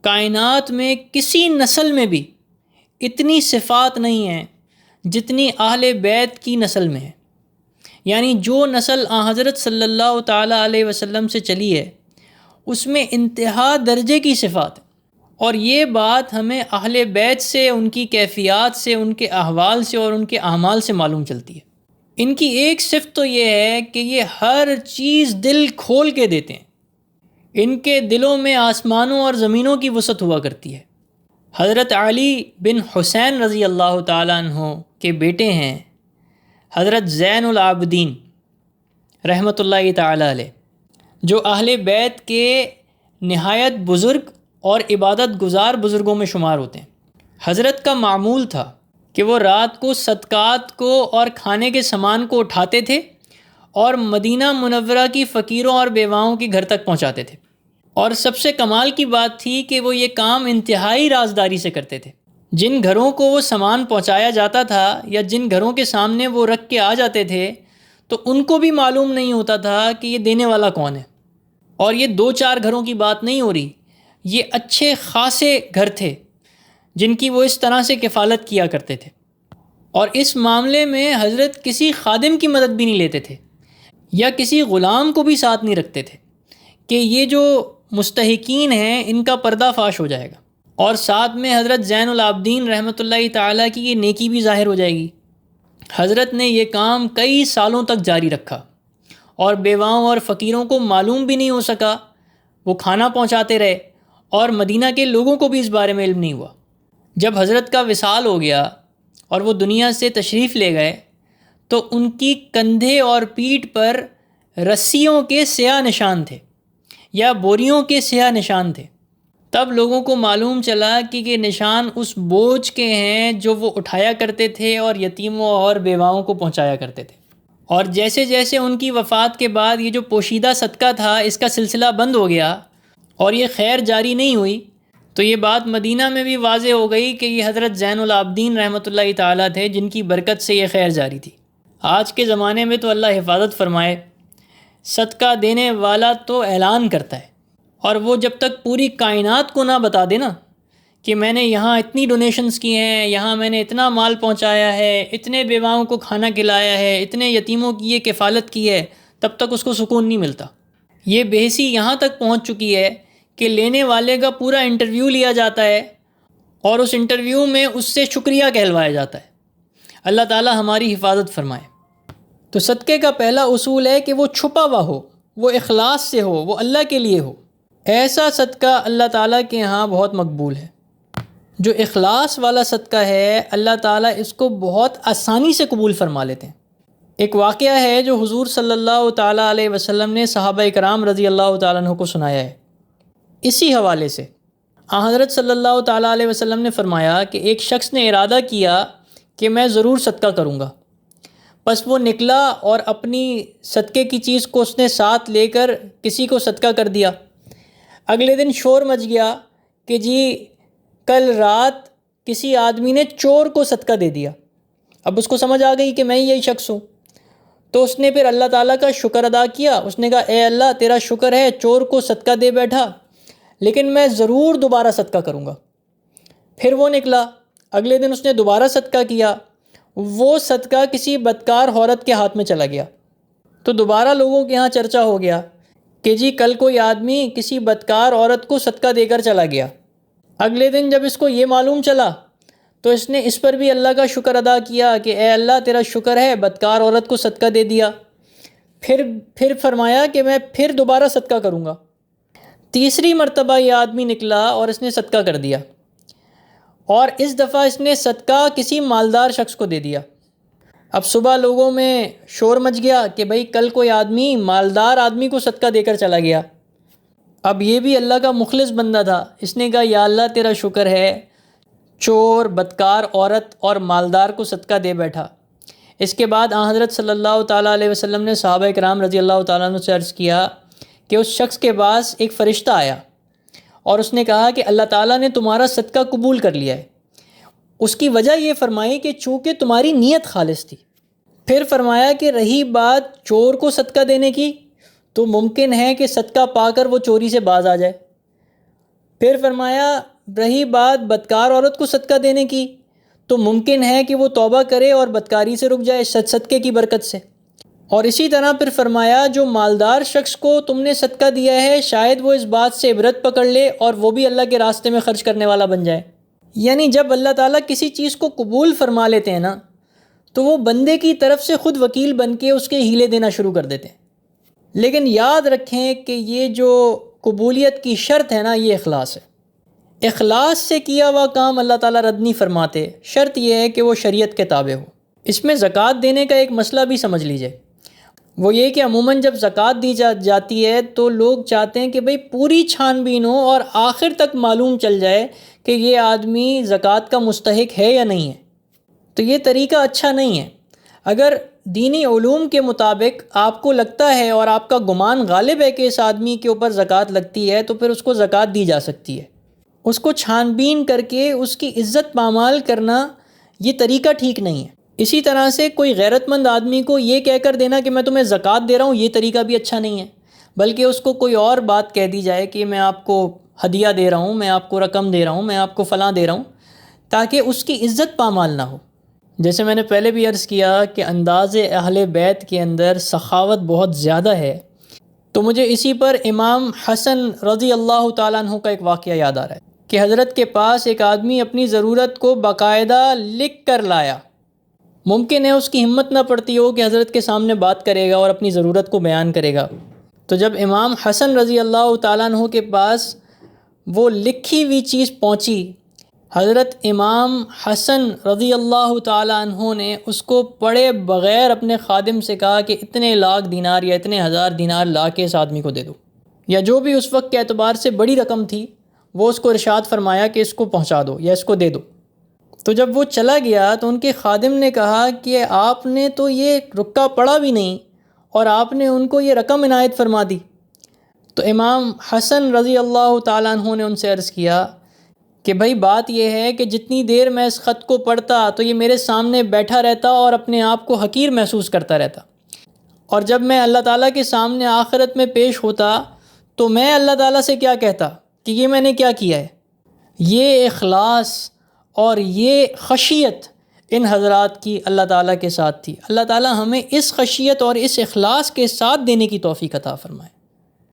کائنات میں کسی نسل میں بھی اتنی صفات نہیں ہیں جتنی اہل بیت کی نسل میں ہے۔ یعنی جو نسل حضرت صلی اللہ تعالیٰ علیہ وسلم سے چلی ہے اس میں انتہا درجے کی صفات ہے، اور یہ بات ہمیں اہل بیت سے، ان کی کیفیات سے، ان کے احوال سے اور ان کے اعمال سے معلوم چلتی ہے۔ ان کی ایک صفت تو یہ ہے کہ یہ ہر چیز دل کھول کے دیتے ہیں، ان کے دلوں میں آسمانوں اور زمینوں کی وسعت ہوا کرتی ہے۔ حضرت علی بن حسین رضی اللہ تعالیٰ عنہ کے بیٹے ہیں حضرت زین العابدین رحمۃ اللہ تعالیٰ علیہ، جو اہل بیت کے نہایت بزرگ اور عبادت گزار بزرگوں میں شمار ہوتے ہیں۔ حضرت کا معمول تھا کہ وہ رات کو صدقات کو اور کھانے کے سامان کو اٹھاتے تھے اور مدینہ منورہ کی فقیروں اور بیواؤں کے گھر تک پہنچاتے تھے، اور سب سے کمال کی بات تھی کہ وہ یہ کام انتہائی رازداری سے کرتے تھے۔ جن گھروں کو وہ سامان پہنچایا جاتا تھا یا جن گھروں کے سامنے وہ رکھ کے آ جاتے تھے تو ان کو بھی معلوم نہیں ہوتا تھا کہ یہ دینے والا کون ہے، اور یہ 2-4 گھروں کی بات نہیں ہو رہی، یہ اچھے خاصے گھر تھے جن کی وہ اس طرح سے کفالت کیا کرتے تھے۔ اور اس معاملے میں حضرت کسی خادم کی مدد بھی نہیں لیتے تھے یا کسی غلام کو بھی ساتھ نہیں رکھتے تھے کہ یہ جو مستحقین ہیں ان کا پردہ فاش ہو جائے گا، اور ساتھ میں حضرت زین العابدین رحمۃ اللہ تعالیٰ کی یہ نیکی بھی ظاہر ہو جائے گی۔ حضرت نے یہ کام کئی سالوں تک جاری رکھا اور بیواؤں اور فقیروں کو معلوم بھی نہیں ہو سکا، وہ کھانا پہنچاتے رہے اور مدینہ کے لوگوں کو بھی اس بارے میں علم نہیں ہوا۔ جب حضرت کا وصال ہو گیا اور وہ دنیا سے تشریف لے گئے تو ان کی کندھے اور پیٹھ پر رسیوں کے سیاہ نشان تھے یا بوریوں کے سیاہ نشان تھے۔ تب لوگوں کو معلوم چلا کہ یہ نشان اس بوجھ کے ہیں جو وہ اٹھایا کرتے تھے اور یتیموں اور بیواؤں کو پہنچایا کرتے تھے۔ اور جیسے جیسے ان کی وفات کے بعد یہ جو پوشیدہ صدقہ تھا اس کا سلسلہ بند ہو گیا اور یہ خیر جاری نہیں ہوئی، تو یہ بات مدینہ میں بھی واضح ہو گئی کہ یہ حضرت زین العابدین رحمۃ اللہ تعالیٰ تھے جن کی برکت سے یہ خیر جاری تھی۔ آج کے زمانے میں تو اللہ حفاظت فرمائے، صدقہ دینے والا تو اعلان کرتا ہے، اور وہ جب تک پوری کائنات کو نہ بتا دے نا کہ میں نے یہاں اتنی ڈونیشنز کی ہیں، یہاں میں نے اتنا مال پہنچایا ہے، اتنے بیواؤں کو کھانا کھلایا ہے، اتنے یتیموں کی یہ کفالت کی ہے، تب تک اس کو سکون نہیں ملتا۔ یہ بے حسی یہاں تک پہنچ چکی ہے کہ لینے والے کا پورا انٹرویو لیا جاتا ہے اور اس انٹرویو میں اس سے شکریہ کہلوایا جاتا ہے۔ اللہ تعالی ہماری حفاظت فرمائے۔ تو صدقے کا پہلا اصول ہے کہ وہ چھپا ہوا ہو، وہ اخلاص سے ہو، وہ اللہ کے لیے ہو۔ ایسا صدقہ اللہ تعالیٰ کے ہاں بہت مقبول ہے۔ جو اخلاص والا صدقہ ہے اللہ تعالیٰ اس کو بہت آسانی سے قبول فرما لیتے ہیں۔ ایک واقعہ ہے جو حضور صلی اللہ تعالیٰ علیہ وسلم نے صحابہ کرام رضی اللہ تعالیٰ عنہ کو سنایا ہے۔ اسی حوالے سے حضرت صلی اللہ تعالیٰ علیہ وسلم نے فرمایا کہ ایک شخص نے ارادہ کیا کہ میں ضرور صدقہ کروں گا، پس وہ نکلا اور اپنی صدقے کی چیز کو اس نے ساتھ لے کر کسی کو صدقہ کر دیا۔ اگلے دن شور مچ گیا کہ جی کل رات کسی آدمی نے چور کو صدقہ دے دیا۔ اب اس کو سمجھ آ گئی کہ میں یہی شخص ہوں، تو اس نے پھر اللہ تعالیٰ کا شکر ادا کیا۔ اس نے کہا اے اللہ تیرا شکر ہے، چور کو صدقہ دے بیٹھا، لیکن میں ضرور دوبارہ صدقہ کروں گا۔ پھر وہ نکلا، اگلے دن اس نے دوبارہ صدقہ کیا، وہ صدقہ کسی بدکار عورت کے ہاتھ میں چلا گیا۔ تو دوبارہ لوگوں کے ہاں چرچا ہو گیا کہ جی کل کوئی آدمی کسی بدکار عورت کو صدقہ دے کر چلا گیا۔ اگلے دن جب اس کو یہ معلوم چلا تو اس نے اس پر بھی اللہ کا شکر ادا کیا کہ اے اللہ تیرا شکر ہے، بدکار عورت کو صدقہ دے دیا۔ پھر فرمایا کہ میں پھر دوبارہ صدقہ کروں گا۔ تیسری مرتبہ یہ آدمی نکلا اور اس نے صدقہ کر دیا، اور اس دفعہ اس نے صدقہ کسی مالدار شخص کو دے دیا۔ اب صبح لوگوں میں شور مچ گیا کہ بھئی کل کوئی آدمی مالدار آدمی کو صدقہ دے کر چلا گیا۔ اب یہ بھی اللہ کا مخلص بندہ تھا، اس نے کہا یا اللہ تیرا شکر ہے، چور، بدکار عورت اور مالدار کو صدقہ دے بیٹھا۔ اس کے بعد حضرت صلی اللہ تعالیٰ علیہ وسلم نے صحابہ کرام رضی اللہ تعالیٰ عنہ سے عرض کیا کہ اس شخص کے پاس ایک فرشتہ آیا اور اس نے کہا کہ اللہ تعالیٰ نے تمہارا صدقہ قبول کر لیا ہے۔ اس کی وجہ یہ فرمائی کہ چونکہ تمہاری نیت خالص تھی۔ پھر فرمایا کہ رہی بات چور کو صدقہ دینے کی، تو ممکن ہے کہ صدقہ پا کر وہ چوری سے باز آ جائے، پھر فرمایا رہی بات بدکار عورت کو صدقہ دینے کی، تو ممکن ہے کہ وہ توبہ کرے اور بدکاری سے رک جائے صدقے کی برکت سے۔ اور اسی طرح پھر فرمایا جو مالدار شخص کو تم نے صدقہ دیا ہے شاید وہ اس بات سے عبرت پکڑ لے اور وہ بھی اللہ کے راستے میں خرچ کرنے والا بن جائے۔ یعنی جب اللہ تعالیٰ کسی چیز کو قبول فرما لیتے ہیں نا تو وہ بندے کی طرف سے خود وکیل بن کے اس کے ہیلے دینا شروع کر دیتے ہیں۔ لیکن یاد رکھیں کہ یہ جو قبولیت کی شرط ہے نا یہ اخلاص ہے۔ اخلاص سے کیا ہوا کام اللہ تعالیٰ رد نہیں فرماتے، شرط یہ ہے کہ وہ شریعت کے تابع ہو۔ اس میں زکوٰۃ دینے کا ایک مسئلہ بھی سمجھ لیجئے، وہ یہ کہ عموماً جب زکوٰۃ دی جاتی ہے تو لوگ چاہتے ہیں کہ بھئی پوری چھان بین ہو اور آخر تک معلوم چل جائے کہ یہ آدمی زکوٰۃ کا مستحق ہے یا نہیں ہے۔ تو یہ طریقہ اچھا نہیں ہے۔ اگر دینی علوم کے مطابق آپ کو لگتا ہے اور آپ کا گمان غالب ہے کہ اس آدمی کے اوپر زکوٰۃ لگتی ہے تو پھر اس کو زکوٰۃ دی جا سکتی ہے۔ اس کو چھان بین کر کے اس کی عزت پامال کرنا یہ طریقہ ٹھیک نہیں ہے۔ اسی طرح سے کوئی غیرت مند آدمی کو یہ کہہ کر دینا کہ میں تمہیں زکوٰۃ دے رہا ہوں یہ طریقہ بھی اچھا نہیں ہے، بلکہ اس کو کوئی اور بات کہہ دی جائے کہ میں آپ کو ہدیہ دے رہا ہوں، میں آپ کو رقم دے رہا ہوں، میں آپ کو فلاں دے رہا ہوں، تاکہ اس کی عزت پامال نہ ہو۔ جیسے میں نے پہلے بھی عرض کیا کہ انداز اہل بیت کے اندر سخاوت بہت زیادہ ہے، تو مجھے اسی پر امام حسن رضی اللہ تعالیٰ عنہ کا ایک واقعہ یاد آ رہا ہے کہ حضرت کے پاس ایک آدمی اپنی ضرورت کو باقاعدہ لکھ کر لایا۔ ممکن ہے اس کی ہمت نہ پڑتی ہو کہ حضرت کے سامنے بات کرے گا اور اپنی ضرورت کو بیان کرے گا، تو جب امام حسن رضی اللہ تعالیٰ عنہ کے پاس وہ لکھی ہوئی چیز پہنچی، حضرت امام حسن رضی اللہ تعالیٰ عنہ نے اس کو پڑھے بغیر اپنے خادم سے کہا کہ اتنے لاکھ دینار یا اتنے ہزار دینار لا کے اس آدمی کو دے دو، یا جو بھی اس وقت کے اعتبار سے بڑی رقم تھی وہ اس کو ارشاد فرمایا کہ اس کو پہنچا دو یا اس کو دے دو۔ تو جب وہ چلا گیا تو ان کے خادم نے کہا کہ آپ نے تو یہ رکا پڑھا بھی نہیں اور آپ نے ان کو یہ رقم عنایت فرما دی۔ تو امام حسن رضی اللہ تعالیٰ عنہ نے ان سے عرض کیا کہ بھائی بات یہ ہے کہ جتنی دیر میں اس خط کو پڑھتا تو یہ میرے سامنے بیٹھا رہتا اور اپنے آپ کو حقیر محسوس کرتا رہتا، اور جب میں اللہ تعالیٰ کے سامنے آخرت میں پیش ہوتا تو میں اللہ تعالیٰ سے کیا کہتا کہ یہ میں نے کیا کیا ہے۔ یہ اخلاص اور یہ خشیت ان حضرات کی اللہ تعالیٰ کے ساتھ تھی۔ اللہ تعالیٰ ہمیں اس خشیت اور اس اخلاص کے ساتھ دینے کی توفیق عطا فرمائے۔